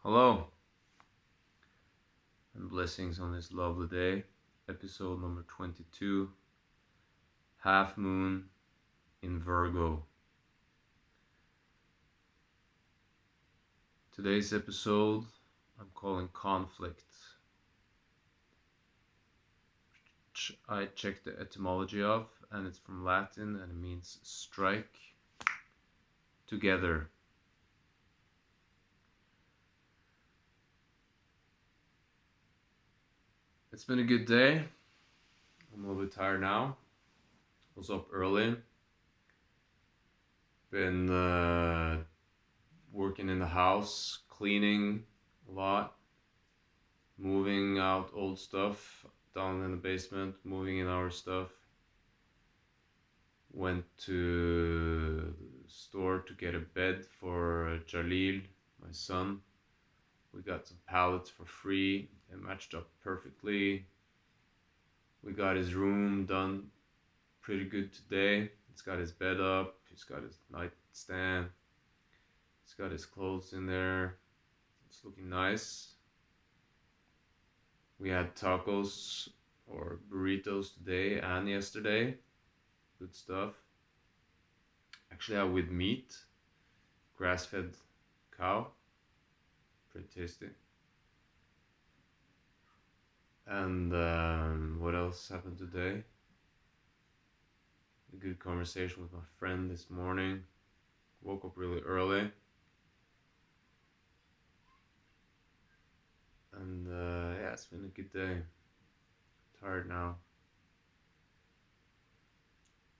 Hello, and blessings on this lovely day. Episode number 22, Half Moon in Virgo. Today's episode I'm calling Conflict. I checked the etymology of, and it's from Latin and it means strike together. It's been a good day. I'm a little bit tired now. Was up early. Been working in the house, cleaning a lot, moving out old stuff down in the basement, moving in our stuff. Went to the store to get a bed for Jalil, my son. We got some pallets for free. It matched up perfectly. We got his room done pretty good today. He's got his bed up. He's got his nightstand. He's got his clothes in there. It's looking nice. We had tacos or burritos today and yesterday. Good stuff. Actually, with meat, grass-fed cow. Pretty tasty. And what else happened today? A good conversation with my friend this morning. Woke up really early. And yeah, it's been a good day. Tired now.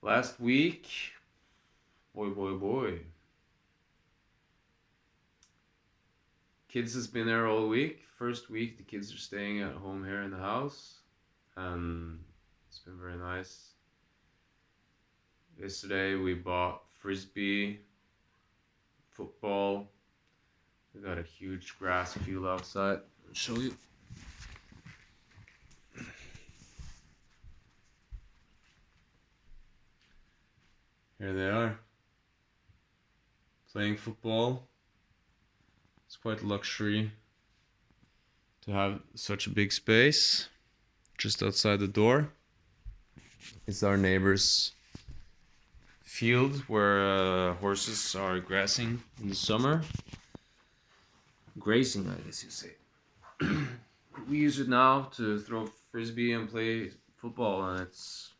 Last week, boy. Kids has been there all week. First week, the kids are staying at home here in the house, and it's been very nice. Yesterday, we bought frisbee, football. We got a huge grass field outside. I'll show you. Here they are, playing football. It's quite a luxury to have such a big space just outside the door. It's our neighbor's field where horses are grazing in the summer. Grazing, I guess you say. We use it now to throw frisbee and play football, and it's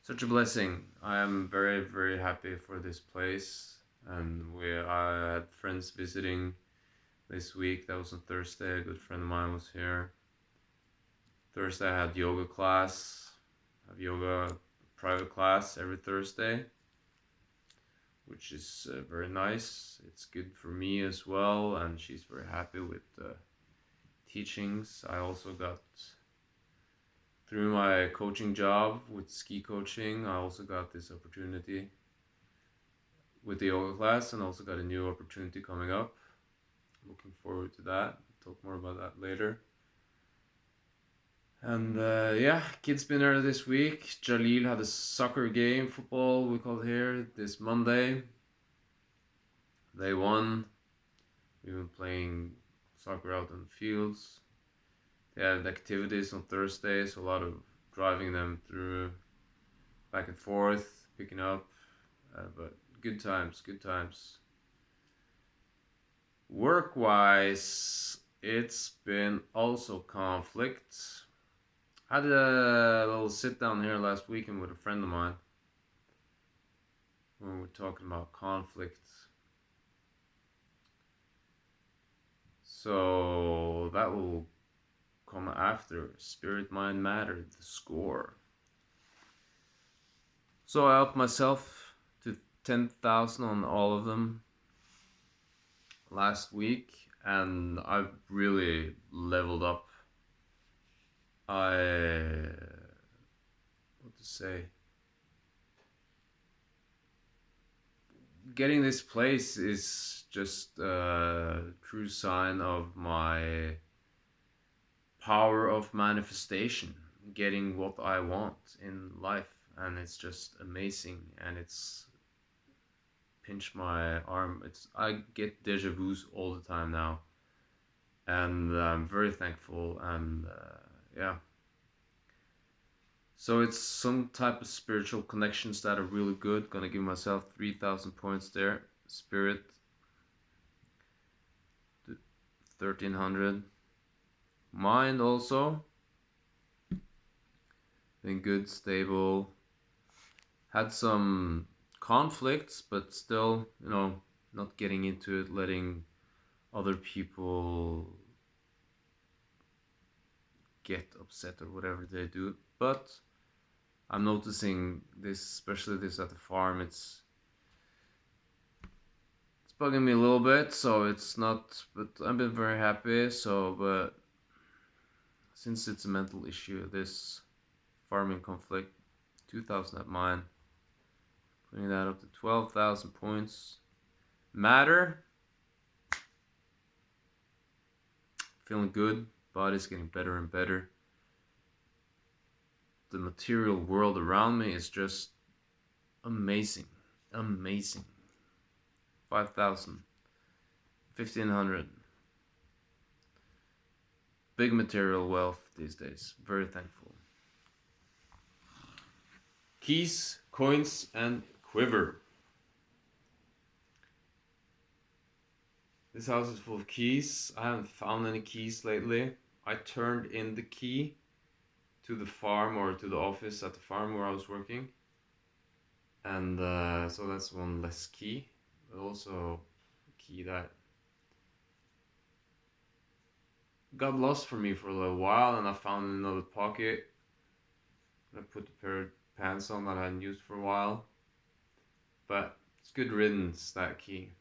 such a blessing. I am very, very happy for this place. And I had friends visiting this week. That was on Thursday. A good friend of mine was here. Thursday I had yoga class. I have yoga private class every Thursday, which is very nice. It's good for me as well, and she's very happy with the teachings. I also got, through my coaching job with ski coaching, I also got this opportunity with the yoga class, and also got a new opportunity coming up. Looking forward to that. I'll talk more about that later. And yeah, kids been there this week. Jalil had a soccer game, football we call it here, this Monday. They won. We've been playing soccer out in the fields. They had activities on Thursday, so a lot of driving them through back and forth, picking up, but good times. Work-wise, it's been also conflict. I had a little sit down here last weekend with a friend of mine when we were talking about conflict. So that will come after Spirit, Mind, Matter, the score. So I upped myself to 10,000 on all of them last week, and I've really leveled up. Getting this place is just a true sign of my power of manifestation, getting what I want in life, and it's just amazing, and it's pinch my arm. I get deja vus all the time now, and I'm very thankful. And yeah, so it's some type of spiritual connections that are really good. Gonna give myself 3,000 points there. Spirit, 1,300. Mind also been good, stable. Had some conflicts, but still, not getting into it, letting other people get upset or whatever they do. But I'm noticing this, especially this at the farm, it's bugging me a little bit, so it's not, but I've been very happy. So, but since it's a mental issue, this farming conflict, 2,000 at mine, putting that up to 12,000 points. Matter, feeling good, body's getting better and better. The material world around me is just amazing. 5,000, 1,500. Big material wealth these days. Very thankful. Keys, coins, and quiver. This house is full of keys. I haven't found any keys lately. I turned in the key to the farm, or to the office at the farm where I was working. And so that's one less key, but also a key that got lost for me for a little while, and I found in another pocket. I put a pair of pants on that I hadn't used for a while. But it's good riddance, that key.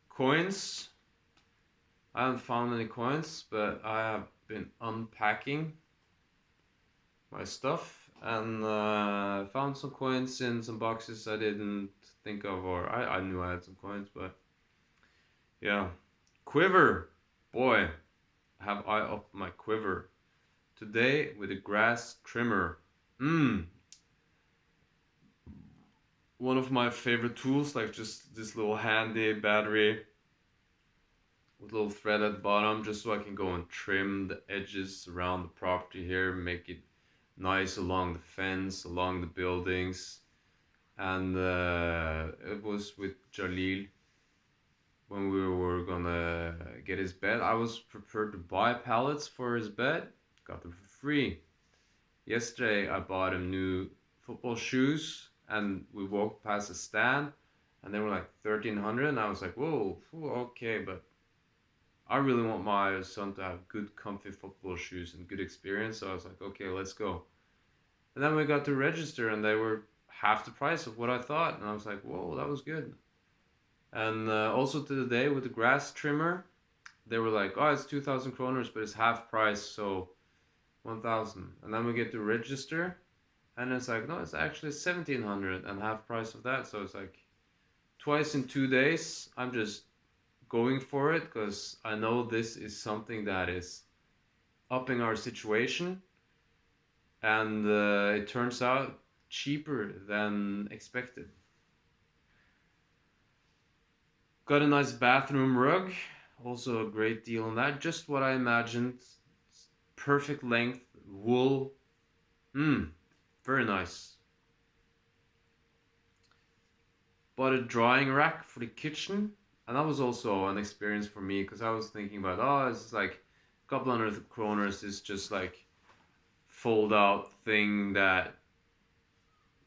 Coins. I haven't found any coins, but I have been unpacking my stuff, and found some coins in some boxes I didn't think of, or I knew I had some coins, but yeah. Quiver. Boy, have I upped my quiver. Today with a grass trimmer. One of my favorite tools, like just this little handy battery with a little thread at the bottom, just so I can go and trim the edges around the property here, make it nice along the fence, along the buildings. And it was with Jalil when we were gonna get his bed. I was prepared to buy pallets for his bed, got them for free. Yesterday I bought him new football shoes, and we walked past a stand, and they were like 1,300, and I was like, whoa, okay, but I really want my son to have good comfy football shoes and good experience, so I was like, okay, let's go. And then we got to register, and they were half the price of what I thought, and I was like, whoa, that was good. And also today with the grass trimmer, they were like, oh, it's 2,000 kroners, but it's half price, so 1,000. And then we get to register, and it's like, no, it's actually 1,700 and half price of that. So it's like twice in 2 days. I'm just going for it because I know this is something that is upping our situation, and it turns out cheaper than expected. Got a nice bathroom rug, also a great deal on that. Just what I imagined. Perfect length, wool. Very nice. Bought a drying rack for the kitchen, and that was also an experience for me, because I was thinking about, oh, it's like a couple hundred kroners, is just like fold out thing that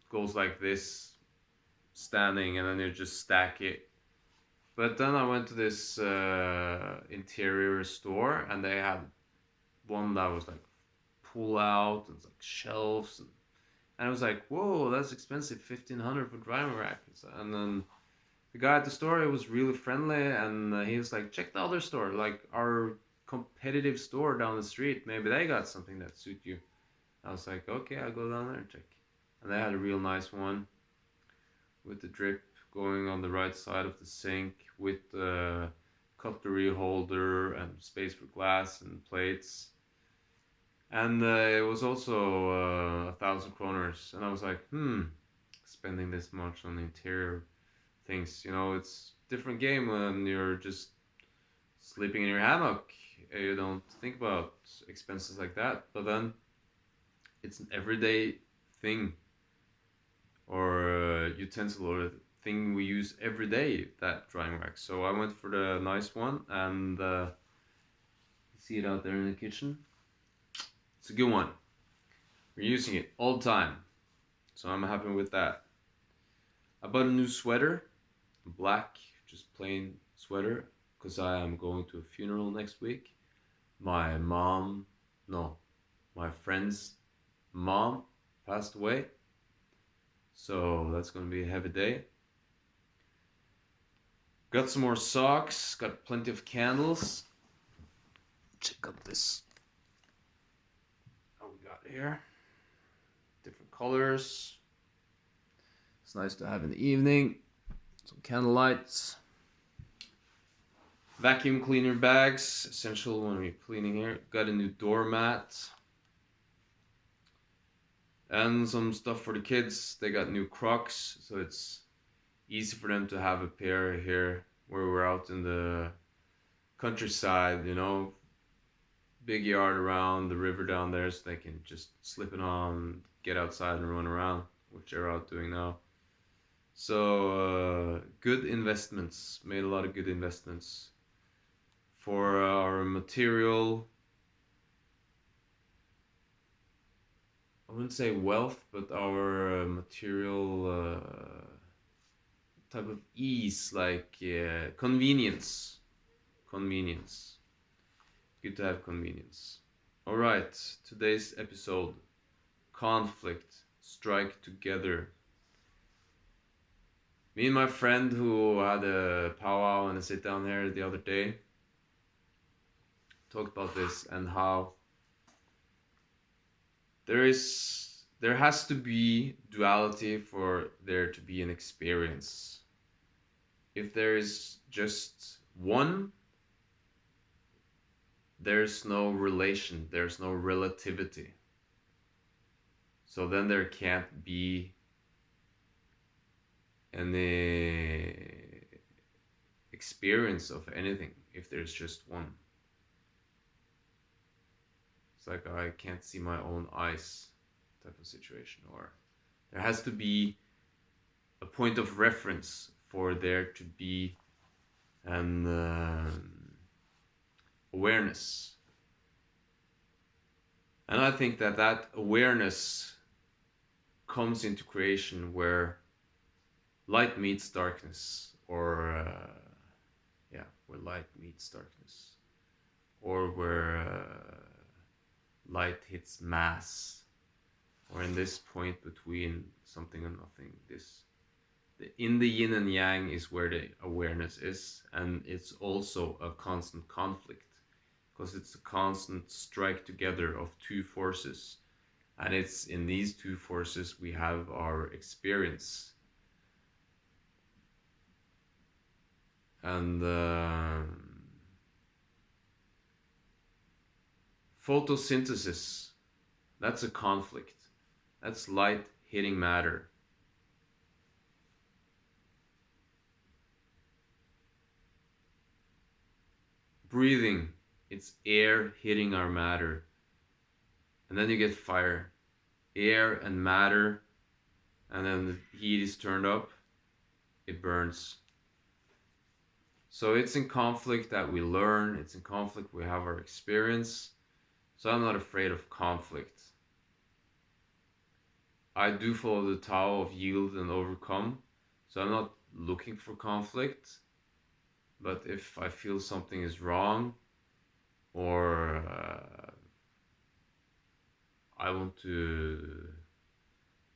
goes like this, standing, and then you just stack it. But then I went to this interior store, and they had one that was like pull out, and like shelves, and I was like, whoa, that's expensive, 1,500 for drying rack. And then the guy at the store, he was really friendly, and he was like, check the other store, like our competitive store down the street, maybe they got something that suit you. I was like, okay, I'll go down there and check. And they had a real nice one with the drip going on the right side of the sink, with the cutlery holder and space for glass and plates. And it was also 1,000 kroners, and I was like, spending this much on interior things. You know, it's different game when you're just sleeping in your hammock. You don't think about expenses like that. But then it's an everyday thing or utensil or thing we use every day, that drying rack. So I went for the nice one, and you see it out there in the kitchen. It's a good one. We're using it all the time, so I'm happy with that. I bought a new sweater, a black, just plain sweater, because I am going to a funeral next week. My friend's mom passed away, so that's going to be a heavy day. Got some more socks, got plenty of candles. Check out this. What we got here. Different colors. It's nice to have in the evening. Some candle lights. Vacuum cleaner bags, essential when we're cleaning here. Got a new doormat. And some stuff for the kids. They got new Crocs, so it's easy for them to have a pair here where we're out in the countryside, you know, big yard around the river down there, so they can just slip it on, get outside and run around, which they're out doing now. So good investments, made a lot of good investments for our material. I wouldn't say wealth, but our material type of ease, like convenience. Good to have convenience. All right, today's episode: conflict, strike together. Me and my friend who had a powwow and a sit down here the other day talked about this and how there has to be duality for there to be an experience. If there is just one, there's no relation, there's no relativity. So then there can't be any experience of anything if there's just one. It's like I can't see my own eyes type of situation, or there has to be a point of reference for there to be an awareness. And I think that awareness comes into creation where light meets darkness, or where light meets darkness, or where light hits mass, or in this point between something and nothing. In the yin and yang is where the awareness is, and it's also a constant conflict, because it's a constant strike together of two forces, and it's in these two forces we have our experience. And photosynthesis, that's a conflict. That's light hitting matter. Breathing, it's air hitting our matter. And then you get fire. Air and matter, and then the heat is turned up, it burns. So it's in conflict that we learn, it's in conflict we have our experience. So I'm not afraid of conflict. I do follow the Tao of yield and overcome, so I'm not looking for conflict. But if I feel something is wrong, or I want to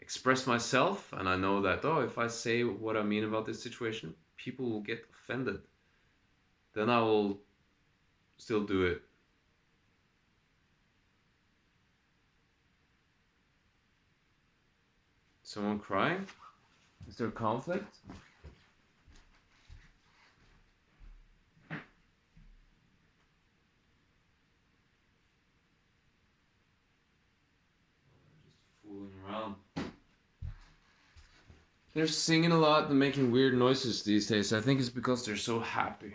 express myself, and I know that, if I say what I mean about this situation, people will get offended, then I will still do it. Someone crying? Is there conflict? Just fooling around. They're singing a lot and making weird noises these days. I think it's because they're so happy.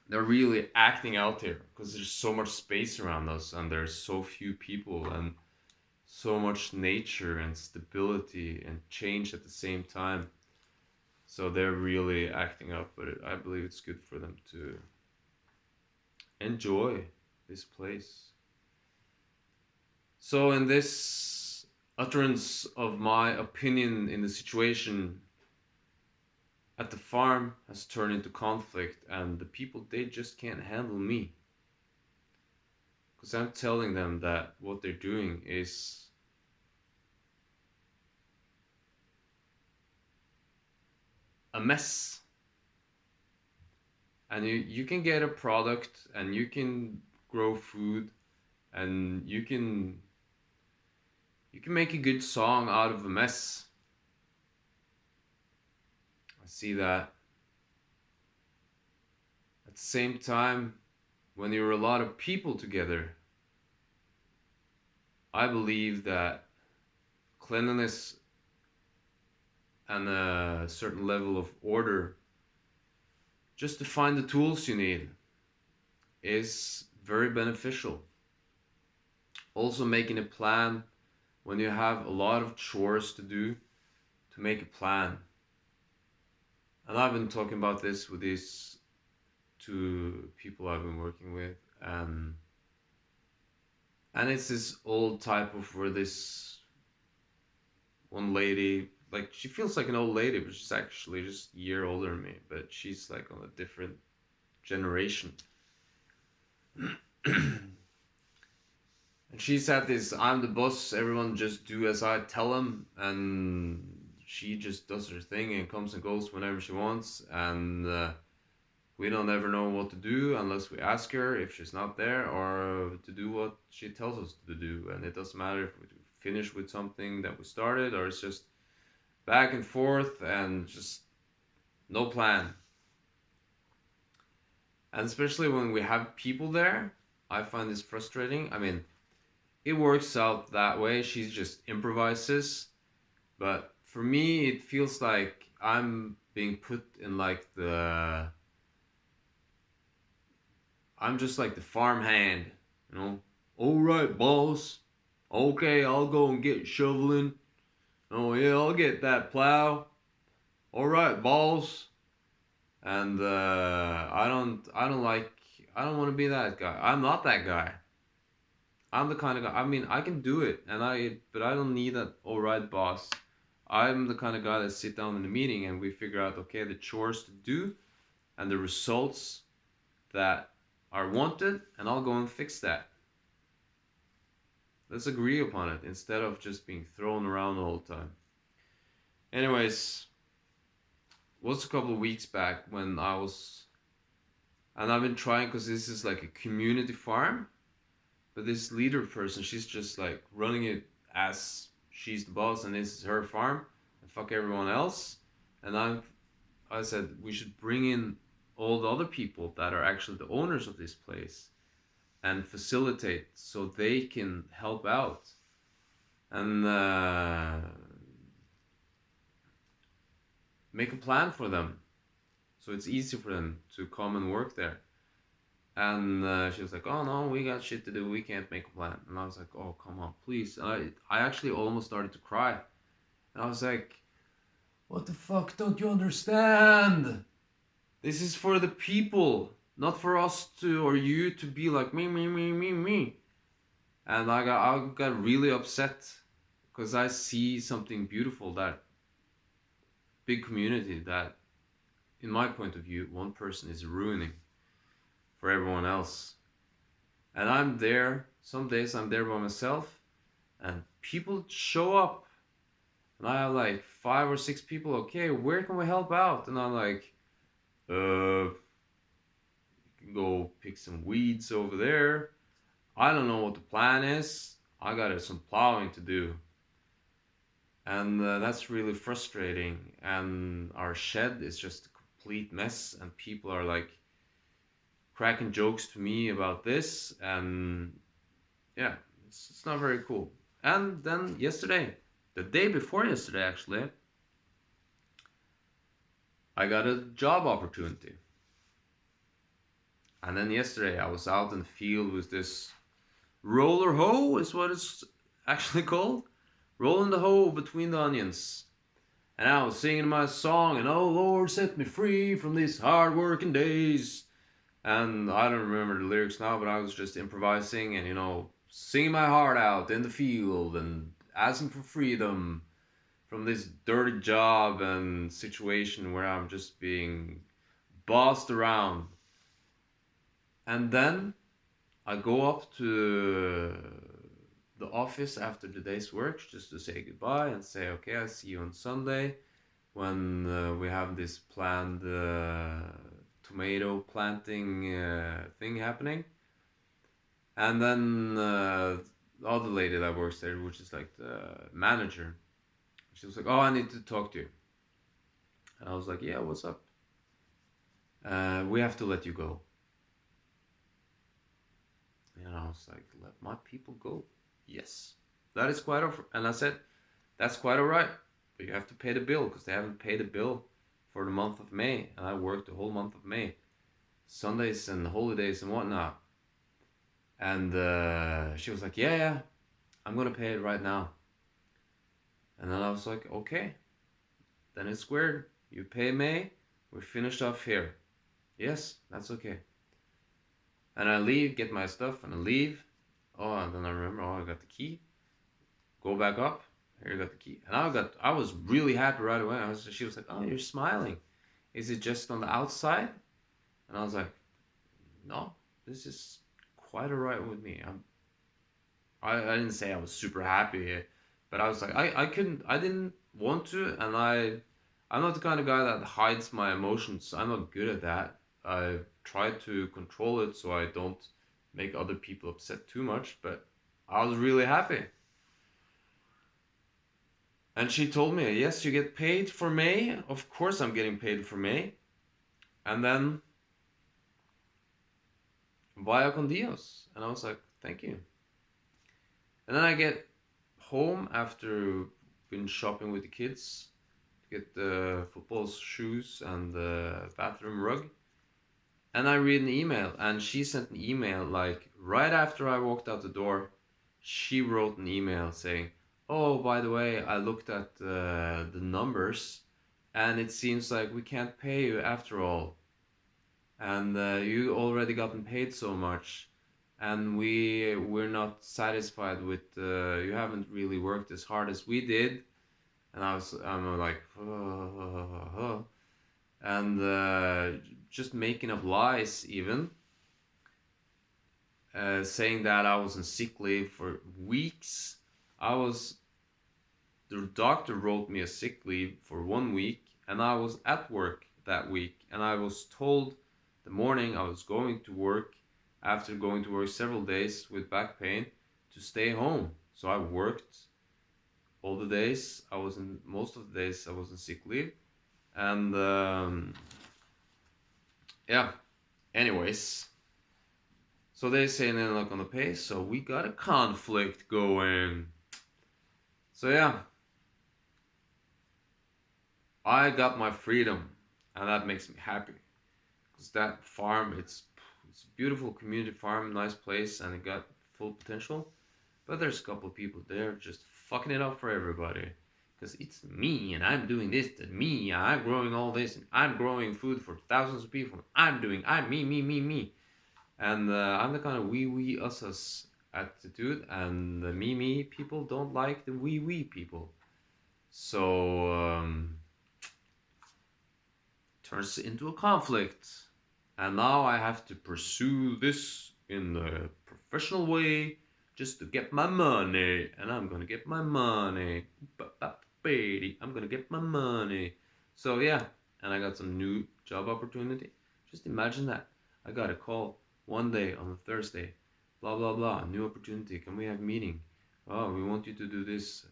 They're really acting out here because there's so much space around us and there's so few people and so much nature and stability and change at the same time. So they're really acting up, but I believe it's good for them to enjoy this place. So in this utterance of my opinion in the situation at the farm has turned into conflict, and the people, they just can't handle me. Because I'm telling them that what they're doing is a mess. And you can get a product and you can grow food and you can make a good song out of a mess. I see that. At the same time, when you're a lot of people together, I believe that cleanliness and a certain level of order, just to find the tools you need, is very beneficial. Also, making a plan when you have a lot of chores to do, to make a plan. And I've been talking about this with these two people I've been working with, and it's this old type of where this one lady, like, she feels like an old lady, but she's actually just a year older than me, but she's like on a different generation. And she's at this, I'm the boss, everyone just do as I tell them, and she just does her thing and comes and goes whenever she wants, and we don't ever know what to do unless we ask her if she's not there, or to do what she tells us to do. And it doesn't matter if we finish with something that we started, or it's just back and forth and just no plan. And especially when we have people there, I find this frustrating. I mean, it works out that way. She just improvises. But for me, it feels like I'm being put in like I'm just like the farm hand, you know. All right, boss. Okay, I'll go and get shoveling. Oh yeah, I'll get that plow. All right, boss. And I don't want to be that guy. I'm not that guy. I'm the kind of guy. I mean, I can do it, but I don't need that. All right, boss. I'm the kind of guy that sit down in the meeting and we figure out, okay, the chores to do and the results that are wanted, and I'll go and fix that. Let's agree upon it instead of just being thrown around all the time. Anyways, it was a couple of weeks back when and I've been trying, because this is like a community farm, but this leader person, she's just like running it as she's the boss and this is her farm and fuck everyone else. And I said we should bring in all the other people that are actually the owners of this place and facilitate so they can help out and make a plan for them so it's easy for them to come and work there. And she was like, oh no, we got shit to do, we can't make a plan. And I was like, oh come on, please. I actually almost started to cry. And I was like, what the fuck, don't you understand? This is for the people, not for us to, or you to be like me. And I got really upset because I see something beautiful, that big community that, in my point of view, one person is ruining for everyone else. And I'm there, some days I'm there by myself, and people show up. And I have like 5 or 6 people, okay, where can we help out? And I'm like, you can go pick some weeds over there. I don't know what the plan is. I got some plowing to do. And that's really frustrating. And our shed is just a complete mess. And people are like cracking jokes to me about this. And yeah, it's not very cool. And then yesterday, the day before yesterday, actually, I got a job opportunity. And then yesterday I was out in the field with this roller hoe, is what it's actually called. Rolling the hoe between the onions. And I was singing my song, and oh Lord, set me free from these hard working days. And I don't remember the lyrics now, but I was just improvising and, singing my heart out in the field and asking for freedom from this dirty job and situation where I'm just being bossed around. And then I go up to the office after the day's work just to say goodbye and say, okay, I'll see you on Sunday when we have this planned tomato planting thing happening. And then the other lady that works there, which is like the manager, she was like, oh, I need to talk to you. And I was like, yeah, what's up? We have to let you go. And I was like, let my people go? Yes. That is quite and I said, that's quite alright, but you have to pay the bill, because they haven't paid the bill for the month of May, and I worked the whole month of May. Sundays and holidays and whatnot. And she was like, yeah, I'm gonna pay it right now. And then I was like, okay, then it's squared. You pay May, we're finished off here. Yes, that's okay. And I leave, get my stuff, and I leave. Oh, and then I remember, I got the key. Go back up. Here, you got the key. And I was really happy right away. She was like, oh, you're smiling. Is it just on the outside? And I was like, no, this is quite alright with me. I didn't say I was super happy, but I was like, I didn't want to, and I'm not the kind of guy that hides my emotions. I'm not good at that. I try to control it so I don't make other people upset too much, but I was really happy. And she told me, yes, you get paid for May. Of course I'm getting paid for May. And then, vaya con Dios. And I was like, thank you. And then I get home after been shopping with the kids to get the football shoes and the bathroom rug. And I read an email, and she sent an email like right after I walked out the door. She wrote an email saying, oh, by the way, I looked at the numbers, and it seems like we can't pay you after all. And you already gotten paid so much, and we're not satisfied with you haven't really worked as hard as we did. And I'm like, and just making up lies even. Saying that I was on sick leave for weeks. The doctor wrote me a sick leave for 1 week, and I was at work that week, and I was told the morning I was going to work, after going to work several days with back pain, to stay home. So I worked all the days. Most of the days I was on sick leave, and yeah. Anyways, so they say they're not gonna pay, so we got a conflict going. So yeah, I got my freedom, and that makes me happy. Because that farm, it's a beautiful community farm, nice place, and it got full potential. But there's a couple of people there just fucking it up for everybody. Because it's me, and I'm doing this, and me, and I'm growing all this, and I'm growing food for thousands of people. I'm me. And I'm the kind of we, us attitude, and the me people don't like the we people. So, turns into a conflict. And now I have to pursue this in a professional way just to get my money. And I'm gonna get my money. I'm gonna get my money. So yeah, and I got some new job opportunity. Just imagine that. I got a call one day on a Thursday. Blah, blah, blah. New opportunity. Can we have a meeting? Oh, we want you to do this.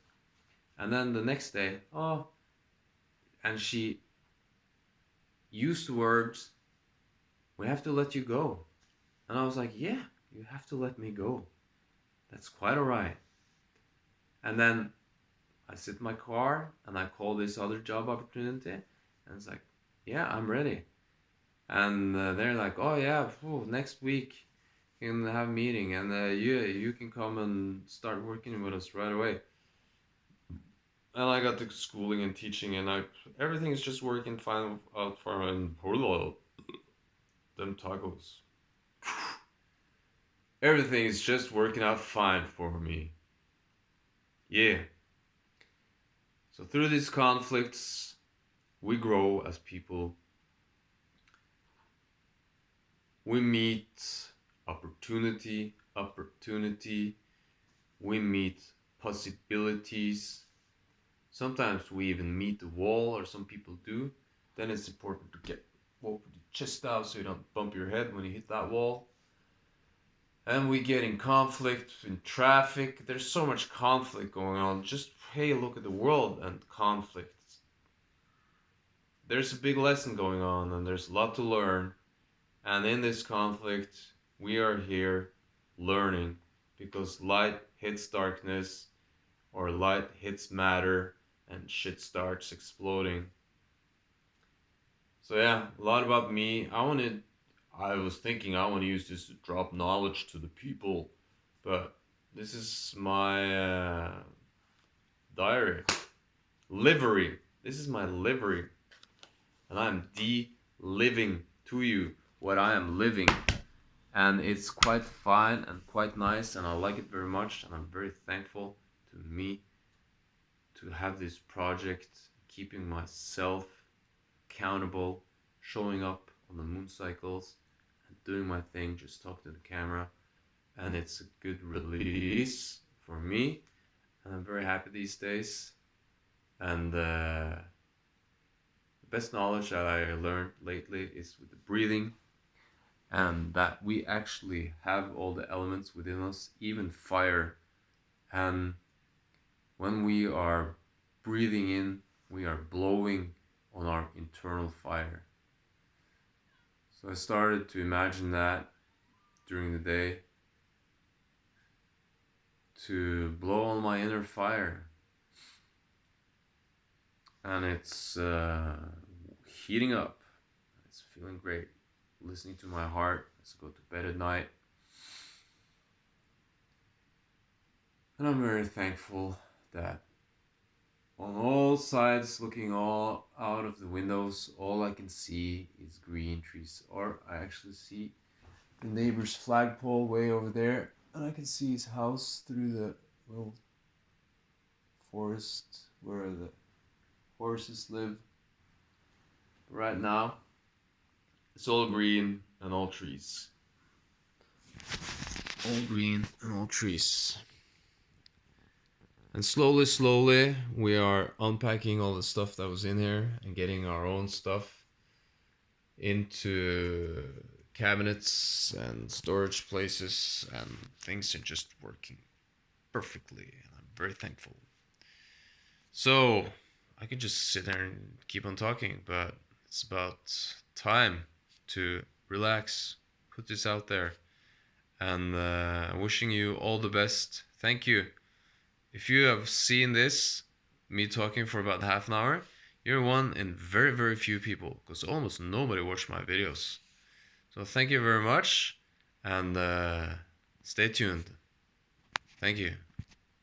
And then the next day, oh, and she used the words, we have to let you go. And I was like, yeah, you have to let me go. That's quite alright. And then I sit in my car and I call this other job opportunity, and it's like, yeah, I'm ready. And they're like, oh yeah, next week you can have a meeting, and you can come and start working with us right away. And I got the schooling and teaching, and everything is just working fine out for me. And them tacos. Everything is just working out fine for me. Yeah. So through these conflicts, we grow as people. We meet opportunity. We meet possibilities. Sometimes we even meet the wall, or some people do. Then it's important to get your chest out so you don't bump your head when you hit that wall. And we get in conflict in traffic. There's so much conflict going on. Just, hey, look at the world and conflict. There's a big lesson going on, and there's a lot to learn. And in this conflict, we are here learning, because light hits darkness, or light hits matter, and shit starts exploding. So yeah, a lot about me. I was thinking I want to use this to drop knowledge to the people, but this is my diary. Livery. This is my livery. And I'm de-living to you what I am living. And it's quite fine and quite nice, and I like it very much, and I'm very thankful to me to have this project, keeping myself accountable, showing up on the Mooncycles and doing my thing, just talk to the camera, and it's a good release for me, and I'm very happy these days. And the best knowledge that I learned lately is with the breathing, and that we actually have all the elements within us, even fire. And when we are breathing in, we are blowing on our internal fire. So I started to imagine that during the day, to blow on my inner fire. And it's heating up. It's feeling great. Listening to my heart as I go to bed at night. And I'm very thankful that on all sides, looking all out of the windows, all I can see is green trees. Or I actually see the neighbor's flagpole way over there, and I can see his house through the little forest where the horses live. Right now, it's all green and all trees. All green and all trees. And slowly, we are unpacking all the stuff that was in here and getting our own stuff into cabinets and storage places, and things are just working perfectly, and I'm very thankful. So I could just sit there and keep on talking, but it's about time to relax, put this out there, and wishing you all the best. Thank you. If you have seen this, me talking for about half an hour, you're one in very, very few people, because almost nobody watched my videos. So thank you very much, and stay tuned. Thank you.